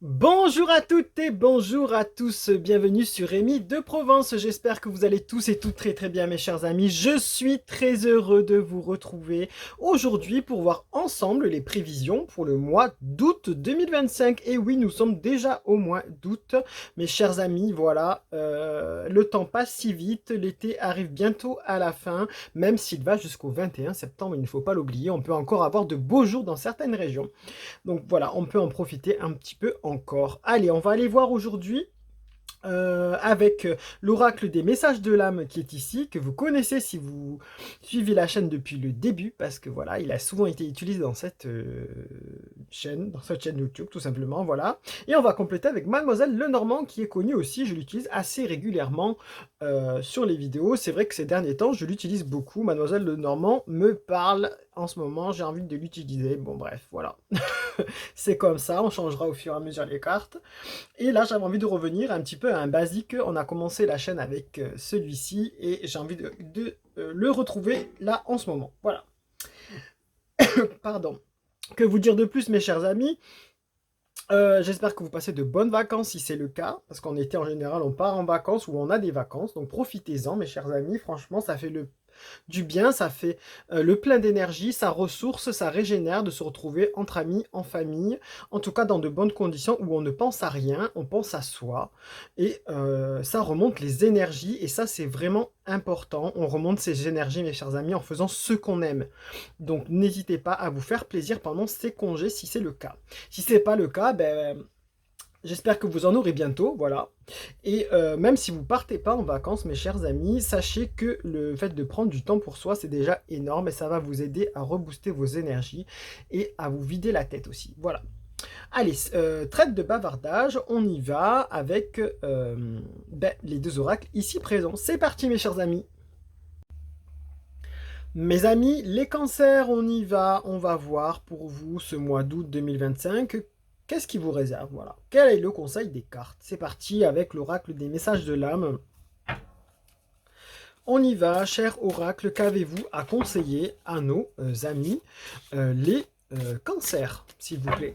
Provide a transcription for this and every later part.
Bonjour à toutes et bonjour à tous, bienvenue sur Rémi de Provence, j'espère que vous allez tous et toutes très bien mes chers amis, je suis très heureux de vous retrouver aujourd'hui pour voir ensemble les prévisions pour le mois d'août 2025, et oui nous sommes déjà au mois d'août mes chers amis, voilà, le temps passe si vite, l'été arrive bientôt à la fin, même s'il va jusqu'au 21 septembre, il ne faut pas l'oublier, on peut encore avoir de beaux jours dans certaines régions. Donc voilà, on peut en profiter un petit peu encore. Allez, on va aller voir aujourd'hui avec l'oracle des messages de l'âme qui est ici, que vous connaissez si vous suivez la chaîne depuis le début, parce que voilà, il a souvent été utilisé dans cette chaîne YouTube, tout simplement, voilà. Et on va compléter avec Mademoiselle Lenormand, qui est connue aussi, je l'utilise assez régulièrement sur les vidéos. C'est vrai que ces derniers temps, je l'utilise beaucoup. Mademoiselle Lenormand me parle en ce moment, j'ai envie de l'utiliser. Bon bref, voilà. C'est comme ça, on changera au fur et à mesure les cartes. Et là, j'avais envie de revenir un petit peu à un basique. On a commencé la chaîne avec celui-ci et j'ai envie de le retrouver là en ce moment. Voilà. Pardon. Que vous dire de plus, mes chers amis? J'espère que vous passez de bonnes vacances si c'est le cas, parce qu'en été en général on part en vacances ou on a des vacances, donc profitez-en mes chers amis, franchement ça fait du bien, ça fait le plein d'énergie, ça ressource, ça régénère de se retrouver entre amis, en famille, en tout cas dans de bonnes conditions où on ne pense à rien, on pense à soi, et ça remonte les énergies, et ça c'est vraiment important, on remonte ces énergies mes chers amis en faisant ce qu'on aime. Donc n'hésitez pas à vous faire plaisir pendant ces congés si c'est le cas. Si c'est pas le cas, ben j'espère que vous en aurez bientôt, voilà. Et même si vous partez pas en vacances, mes chers amis, sachez que le fait de prendre du temps pour soi, c'est déjà énorme et ça va vous aider à rebooster vos énergies et à vous vider la tête aussi. Voilà. Allez, traite de bavardage, on y va avec les deux oracles ici présents. C'est parti, mes chers amis. Mes amis, les cancers, on y va, on va voir pour vous ce mois d'août 2025. Qu'est-ce qui vous réserve? Voilà. Quel est le conseil des cartes? C'est parti avec l'oracle des messages de l'âme. On y va, cher oracle, qu'avez-vous à conseiller à nos amis les cancers, s'il vous plaît,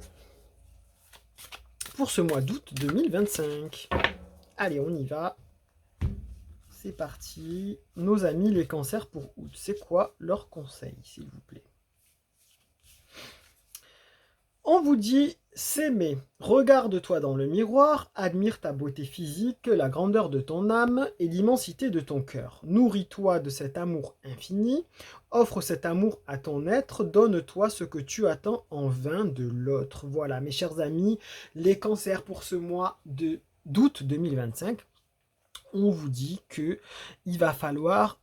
pour ce mois d'août 2025? Allez, on y va. C'est parti. Nos amis les cancers pour août, c'est quoi leur conseil, s'il vous plaît? On vous dit s'aimer. Regarde-toi dans le miroir, admire ta beauté physique, la grandeur de ton âme et l'immensité de ton cœur. Nourris-toi de cet amour infini, offre cet amour à ton être, donne-toi ce que tu attends en vain de l'autre. Voilà, mes chers amis, les cancers pour ce mois d'août 2025. On vous dit que il va falloir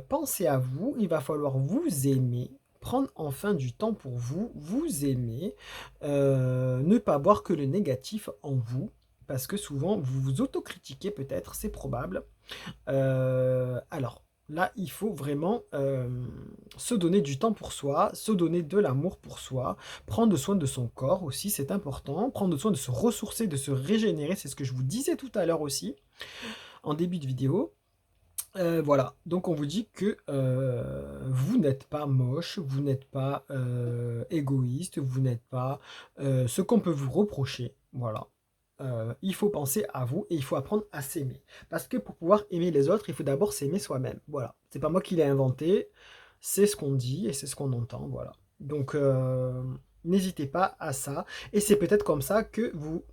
penser à vous, il va falloir vous aimer, prendre enfin du temps pour vous, vous aimer, ne pas voir que le négatif en vous, parce que souvent vous vous autocritiquez peut-être, c'est probable. Alors là, il faut vraiment se donner du temps pour soi, se donner de l'amour pour soi, prendre soin de son corps aussi, c'est important, prendre soin de se ressourcer, de se régénérer, c'est ce que je vous disais tout à l'heure aussi en début de vidéo. Voilà, donc on vous dit que vous n'êtes pas moche, vous n'êtes pas égoïste, vous n'êtes pas ce qu'on peut vous reprocher. Voilà. Il faut penser à vous et il faut apprendre à s'aimer. Parce que pour pouvoir aimer les autres, il faut d'abord s'aimer soi-même. Voilà. C'est pas moi qui l'ai inventé, c'est ce qu'on dit et c'est ce qu'on entend. Voilà. Donc n'hésitez pas à ça. Et c'est peut-être comme ça que vous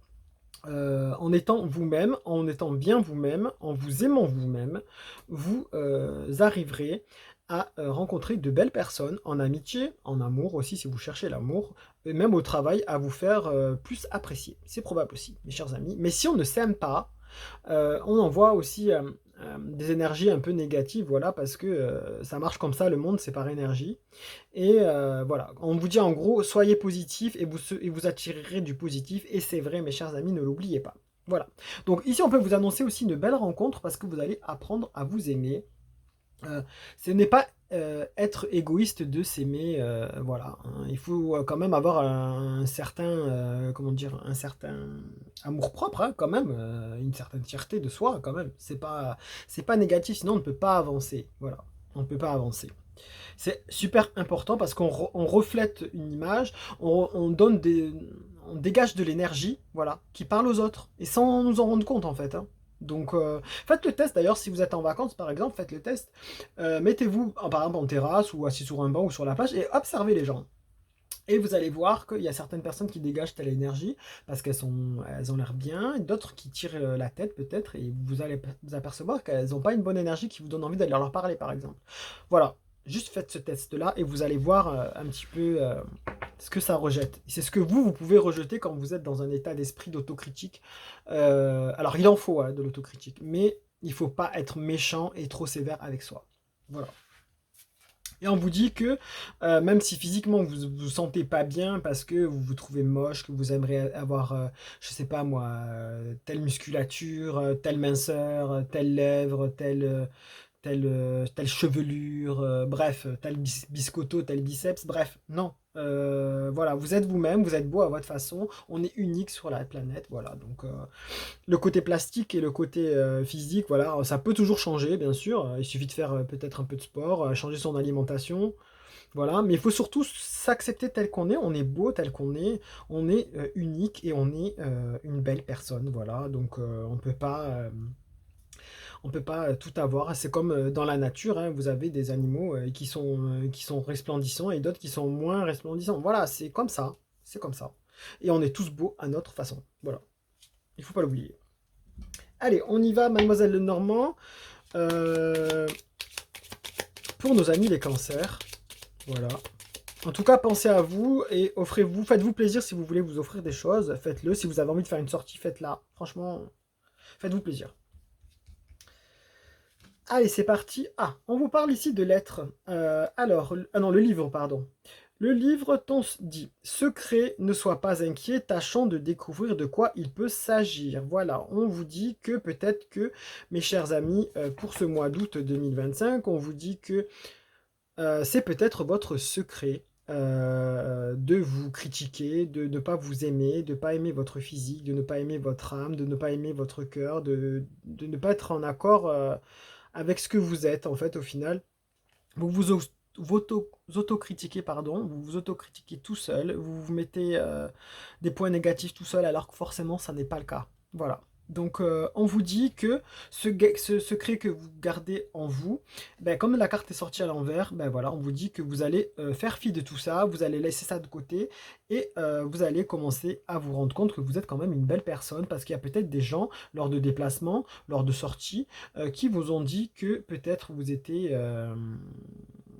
en étant vous-même, en étant bien vous-même, en vous aimant vous-même, vous arriverez à rencontrer de belles personnes en amitié, en amour aussi si vous cherchez l'amour, et même au travail à vous faire plus apprécier. C'est probable aussi, mes chers amis. Mais si on ne s'aime pas, on envoie aussi des énergies un peu négatives, voilà, parce que ça marche comme ça, le monde c'est par énergie. Et voilà, on vous dit en gros, soyez positif et vous attirerez du positif. Et c'est vrai, mes chers amis, ne l'oubliez pas. Voilà. Donc ici, on peut vous annoncer aussi une belle rencontre parce que vous allez apprendre à vous aimer. Ce n'est pas être égoïste de s'aimer, voilà, hein. Il faut quand même avoir un certain, comment dire, un certain amour-propre, hein, quand même, une certaine fierté de soi, quand même. C'est pas négatif, sinon on ne peut pas avancer. Voilà, on ne peut pas avancer. C'est super important parce qu'on reflète une image, on donne on dégage de l'énergie, voilà, qui parle aux autres, et sans nous en rendre compte en fait, hein. Donc faites le test d'ailleurs si vous êtes en vacances par exemple, faites le test. Mettez-vous par exemple en terrasse ou assis sur un banc ou sur la plage et observez les gens. Et vous allez voir qu'il y a certaines personnes qui dégagent telle énergie parce elles ont l'air bien, et d'autres qui tirent la tête peut-être, et vous allez vous apercevoir qu'elles n'ont pas une bonne énergie qui vous donne envie d'aller leur parler par exemple. Voilà, juste faites ce test-là et vous allez voir un petit peu ce que ça rejette. C'est ce que vous pouvez rejeter quand vous êtes dans un état d'esprit d'autocritique. Alors il en faut de l'autocritique, mais il ne faut pas être méchant et trop sévère avec soi. Voilà. Et on vous dit que même si physiquement vous vous sentez pas bien parce que vous vous trouvez moche, que vous aimeriez avoir, je sais pas moi, telle musculature, telle minceur, telle lèvre, telle chevelure, bref, tel biscotto, tel biceps, bref, non. Voilà, vous êtes vous-même, vous êtes beau à votre façon, on est unique sur la planète, voilà. Donc le côté plastique et le côté physique, voilà, ça peut toujours changer, bien sûr. Il suffit de faire peut-être un peu de sport, changer son alimentation, voilà. Mais il faut surtout s'accepter tel qu'on est. On est beau tel on est unique et on est une belle personne, voilà. Donc on peut pas tout avoir. C'est comme dans la nature, hein, vous avez des animaux qui sont resplendissants et d'autres qui sont moins resplendissants. Voilà, c'est comme ça. C'est comme ça. Et on est tous beaux à notre façon. Voilà. Il faut pas l'oublier. Allez, on y va, Mademoiselle Lenormand. Euh, pour nos amis les cancers. Voilà. En tout cas, pensez à vous et offrez-vous, faites-vous plaisir si vous voulez vous offrir des choses. Faites-le. Si vous avez envie de faire une sortie, faites-la. Franchement, faites-vous plaisir. Allez, c'est parti. Ah, on vous parle ici de lettres. Non, le livre, pardon. Le livre dit « Secret, ne sois pas inquiet, tâchons de découvrir de quoi il peut s'agir. » Voilà, on vous dit que peut-être que, mes chers amis, pour ce mois d'août 2025, on vous dit que c'est peut-être votre secret de vous critiquer, de ne pas vous aimer, de ne pas aimer votre physique, de ne pas aimer votre âme, de ne pas aimer votre cœur, de ne pas être en accord avec ce que vous êtes, en fait, au final. Vous vous autocritiquez, pardon, vous vous autocritiquez tout seul, vous vous mettez des points négatifs tout seul, alors que forcément, ça n'est pas le cas. Voilà. Donc, on vous dit que ce secret que vous gardez en vous, ben, comme la carte est sortie à l'envers, ben voilà, on vous dit que vous allez faire fi de tout ça, vous allez laisser ça de côté et vous allez commencer à vous rendre compte que vous êtes quand même une belle personne parce qu'il y a peut-être des gens lors de déplacements, lors de sorties, qui vous ont dit que peut-être vous étiez,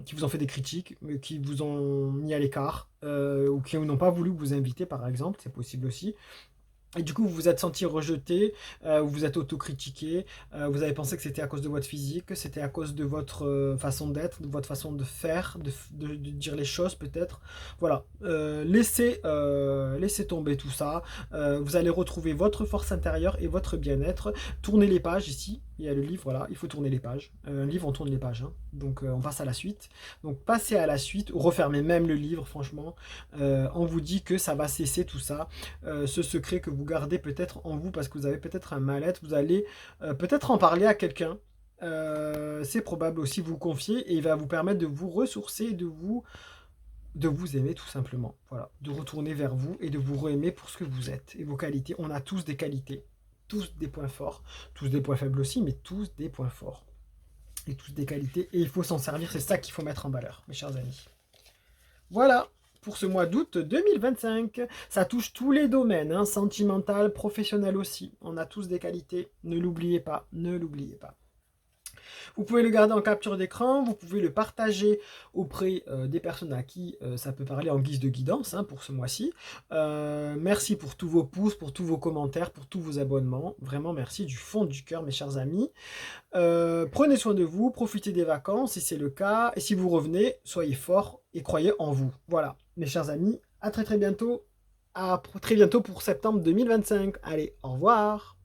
qui vous ont fait des critiques, qui vous ont mis à l'écart, ou qui n'ont pas voulu vous inviter par exemple, c'est possible aussi. Et du coup, vous vous êtes senti rejeté, vous vous êtes autocritiqué, vous avez pensé que c'était à cause de votre physique, que c'était à cause de votre façon d'être, de votre façon de faire, de dire les choses peut-être. Voilà, laissez tomber tout ça. Vous allez retrouver votre force intérieure et votre bien-être. Tournez les pages ici, il y a le livre, voilà, il faut tourner les pages. Un livre, on tourne les pages, hein. Donc on passe à la suite. Donc passez à la suite, refermez même le livre, franchement. On vous dit que ça va cesser tout ça. Ce secret que vous gardez peut-être en vous parce que vous avez peut-être un mal-être, vous allez peut-être en parler à quelqu'un. C'est probable aussi vous confier et il va vous permettre de vous ressourcer, de vous aimer tout simplement. Voilà, de retourner vers vous et de vous re-aimer pour ce que vous êtes et vos qualités. On a tous des qualités, tous des points forts, tous des points faibles aussi, mais tous des points forts et tous des qualités et il faut s'en servir. C'est ça qu'il faut mettre en valeur, mes chers amis. Voilà pour ce mois d'août 2025. Ça touche tous les domaines, hein, sentimental, professionnel aussi. On a tous des qualités, ne l'oubliez pas, ne l'oubliez pas. Vous pouvez le garder en capture d'écran, vous pouvez le partager auprès des personnes à qui ça peut parler en guise de guidance, hein, pour ce mois-ci. Merci pour tous vos pouces, pour tous vos commentaires, pour tous vos abonnements. Vraiment merci du fond du cœur, mes chers amis. Prenez soin de vous, profitez des vacances si c'est le cas. Et si vous revenez, soyez forts et croyez en vous. Voilà, mes chers amis, à très bientôt. À très bientôt pour septembre 2025. Allez, au revoir.